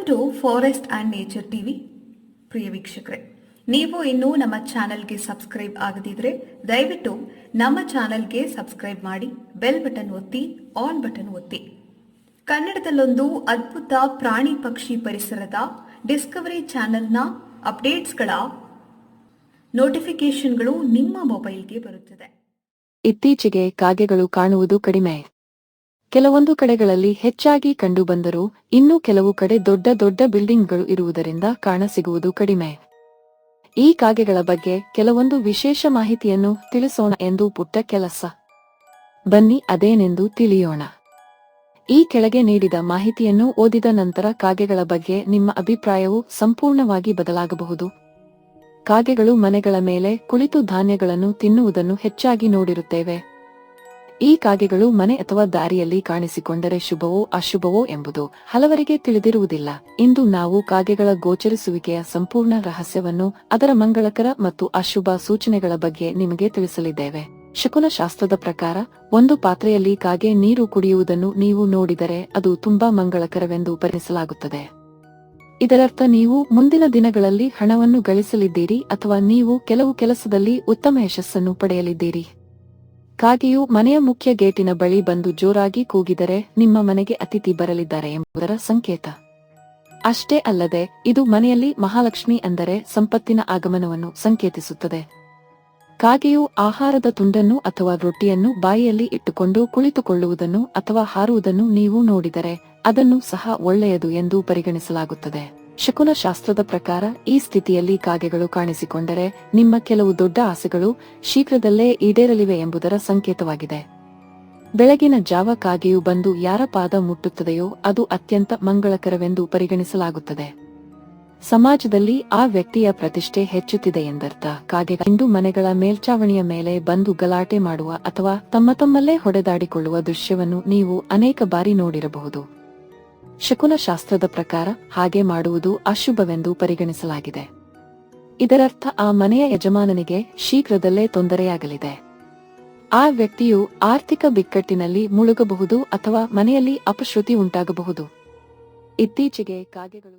To forest and nature TV. ಪ್ರಿಯ ವೀಕ್ಷಕರೇ, ನೀವು ಇನ್ನೂ ನಮ್ಮ ಚಾನೆಲ್ಗೆ ಸಬ್ಸ್ಕ್ರೈಬ್ ಆಗದಿದ್ರೆ ದಯವಿಟ್ಟು ನಮ್ಮ ಚಾನೆಲ್ಗೆ ಸಬ್ಸ್ಕ್ರೈಬ್ ಮಾಡಿ, ಬೆಲ್ ಬಟನ್ ಒತ್ತಿ, ಆಲ್ ಬಟನ್ ಒತ್ತಿ. ಕನ್ನಡದಲ್ಲೊಂದು ಅದ್ಭುತ ಪ್ರಾಣಿ ಪಕ್ಷಿ ಪರಿಸರದ ಡಿಸ್ಕವರಿ ಚಾನೆಲ್ನ ಅಪ್ಡೇಟ್ಸ್ಗಳ ನೋಟಿಫಿಕೇಶನ್ಗಳು ನಿಮ್ಮ ಮೊಬೈಲ್ಗೆ ಬರುತ್ತದೆ. ಇತ್ತೀಚೆಗೆ ಕಾಗೆಗಳು ಕಾಣುವುದು ಕಡಿಮೆ. ಕೆಲವೊಂದು ಕಡೆಗಳಲ್ಲಿ ಹೆಚ್ಚಾಗಿ ಕಂಡುಬಂದರೂ ಇನ್ನೂ ಕೆಲವು ಕಡೆ ದೊಡ್ಡ ದೊಡ್ಡ ಬಿಲ್ಡಿಂಗ್ಗಳು ಇರುವುದರಿಂದ ಕಾಣಸಿಗುವುದು ಕಡಿಮೆ. ಈ ಕಾಗೆಗಳ ಬಗ್ಗೆ ಕೆಲವೊಂದು ವಿಶೇಷ ಮಾಹಿತಿಯನ್ನು ತಿಳಿಸೋಣ ಎಂದು ಪುಟ್ಟ ಕೆಲಸ. ಬನ್ನಿ ಅದೇನೆಂದು ತಿಳಿಯೋಣ. ಈ ಕೆಳಗೆ ನೀಡಿದ ಮಾಹಿತಿಯನ್ನು ಓದಿದ ನಂತರ ಕಾಗೆಗಳ ಬಗ್ಗೆ ನಿಮ್ಮ ಅಭಿಪ್ರಾಯವು ಸಂಪೂರ್ಣವಾಗಿ ಬದಲಾಗಬಹುದು. ಕಾಗೆಗಳು ಮನೆಗಳ ಮೇಲೆ ಕುಳಿತು ಧಾನ್ಯಗಳನ್ನು ತಿನ್ನುವುದನ್ನು ಹೆಚ್ಚಾಗಿ ನೋಡಿರುತ್ತೇವೆ. ಈ ಕಾಗೆಗಳು ಮನೆ ಅಥವಾ ದಾರಿಯಲ್ಲಿ ಕಾಣಿಸಿಕೊಂಡರೆ ಶುಭವೋ ಅಶುಭವೋ ಎಂಬುದು ಹಲವರಿಗೆ ತಿಳಿದಿರುವುದಿಲ್ಲ. ಇಂದು ನಾವು ಕಾಗೆಗಳ ಗೋಚರಿಸುವಿಕೆಯ ಸಂಪೂರ್ಣ ರಹಸ್ಯವನ್ನು, ಅದರ ಮಂಗಳಕರ ಮತ್ತು ಅಶುಭ ಸೂಚನೆಗಳ ಬಗ್ಗೆ ನಿಮಗೆ ತಿಳಿಸಲಿದ್ದೇವೆ. ಶಕುನ ಶಾಸ್ತ್ರದ ಪ್ರಕಾರ ಒಂದು ಪಾತ್ರೆಯಲ್ಲಿ ಕಾಗೆ ನೀರು ಕುಡಿಯುವುದನ್ನು ನೀವು ನೋಡಿದರೆ ಅದು ತುಂಬಾ ಮಂಗಳಕರವೆಂದು ಪರಿಗಣಿಸಲಾಗುತ್ತದೆ. ಇದರರ್ಥ ನೀವು ಮುಂದಿನ ದಿನಗಳಲ್ಲಿ ಹಣವನ್ನು ಗಳಿಸಲಿದ್ದೀರಿ ಅಥವಾ ನೀವು ಕೆಲವು ಕೆಲಸದಲ್ಲಿ ಉತ್ತಮ ಯಶಸ್ಸನ್ನು ಪಡೆಯಲಿದ್ದೀರಿ. ಕಾಗೆಯು ಮನೆಯ ಮುಖ್ಯ ಗೇಟಿನ ಬಳಿ ಬಂದು ಜೋರಾಗಿ ಕೂಗಿದರೆ ನಿಮ್ಮ ಮನೆಗೆ ಅತಿಥಿ ಬರಲಿದ್ದಾರೆ ಎಂಬುದರ ಸಂಕೇತ. ಅಷ್ಟೇ ಅಲ್ಲದೆ ಇದು ಮನೆಯಲ್ಲಿ ಮಹಾಲಕ್ಷ್ಮಿ ಅಂದರೆ ಸಂಪತ್ತಿನ ಆಗಮನವನ್ನು ಸಂಕೇತಿಸುತ್ತದೆ. ಕಾಗೆಯು ಆಹಾರದ ತುಂಡನ್ನು ಅಥವಾ ರೊಟ್ಟಿಯನ್ನು ಬಾಯಿಯಲ್ಲಿ ಇಟ್ಟುಕೊಂಡು ಕುಳಿತುಕೊಳ್ಳುವುದನ್ನು ಅಥವಾ ಹಾರುವುದನ್ನು ನೀವು ನೋಡಿದರೆ ಅದನ್ನು ಸಹ ಒಳ್ಳೆಯದು ಎಂದು ಪರಿಗಣಿಸಲಾಗುತ್ತದೆ. ಶಕುನ ಶಾಸ್ತ್ರದ ಪ್ರಕಾರ ಈ ಸ್ಥಿತಿಯಲ್ಲಿ ಕಾಗೆಗಳು ಕಾಣಿಸಿಕೊಂಡರೆ ನಿಮ್ಮ ಕೆಲವು ದೊಡ್ಡ ಆಸೆಗಳು ಶೀಘ್ರದಲ್ಲೇ ಈಡೇರಲಿವೆ ಎಂಬುದರ ಸಂಕೇತವಾಗಿದೆ. ಬೆಳಗಿನ ಜಾವ ಕಾಗೆಯು ಬಂದು ಯಾರ ಪಾದ ಮುಟ್ಟುತ್ತದೆಯೋ ಅದು ಅತ್ಯಂತ ಮಂಗಳಕರವೆಂದು ಪರಿಗಣಿಸಲಾಗುತ್ತದೆ. ಸಮಾಜದಲ್ಲಿ ಆ ವ್ಯಕ್ತಿಯ ಪ್ರತಿಷ್ಠೆ ಹೆಚ್ಚುತ್ತಿದೆ ಎಂದರ್ಥ. ಕಾಗೆಗಳು ಇಂದು ಮನೆಗಳ ಮೇಲ್ಚಾವಣಿಯ ಮೇಲೆ ಬಂದು ಗಲಾಟೆ ಮಾಡುವ ಅಥವಾ ತಮ್ಮಲ್ಲೇ ಹೊಡೆದಾಡಿಕೊಳ್ಳುವ ದೃಶ್ಯವನ್ನು ನೀವು ಅನೇಕ ಬಾರಿ ನೋಡಿರಬಹುದು. ಶಕುನ ಶಾಸ್ತ್ರದ ಪ್ರಕಾರ ಹಾಗೆ ಮಾಡುವುದು ಅಶುಭವೆಂದು ಪರಿಗಣಿಸಲಾಗಿದೆ. ಇದರರ್ಥ ಆ ಮನೆಯ ಯಜಮಾನನಿಗೆ ಶೀಘ್ರದಲ್ಲೇ ತೊಂದರೆಯಾಗಲಿದೆ. ಆ ವ್ಯಕ್ತಿಯು ಆರ್ಥಿಕ ಬಿಕ್ಕಟ್ಟಿನಲ್ಲಿ ಮುಳುಗಬಹುದು ಅಥವಾ ಮನೆಯಲ್ಲಿ ಅಪಶ್ರುತಿ ಉಂಟಾಗಬಹುದು. ಇತ್ತೀಚೆಗೆ ಕಾಗೆಗಳು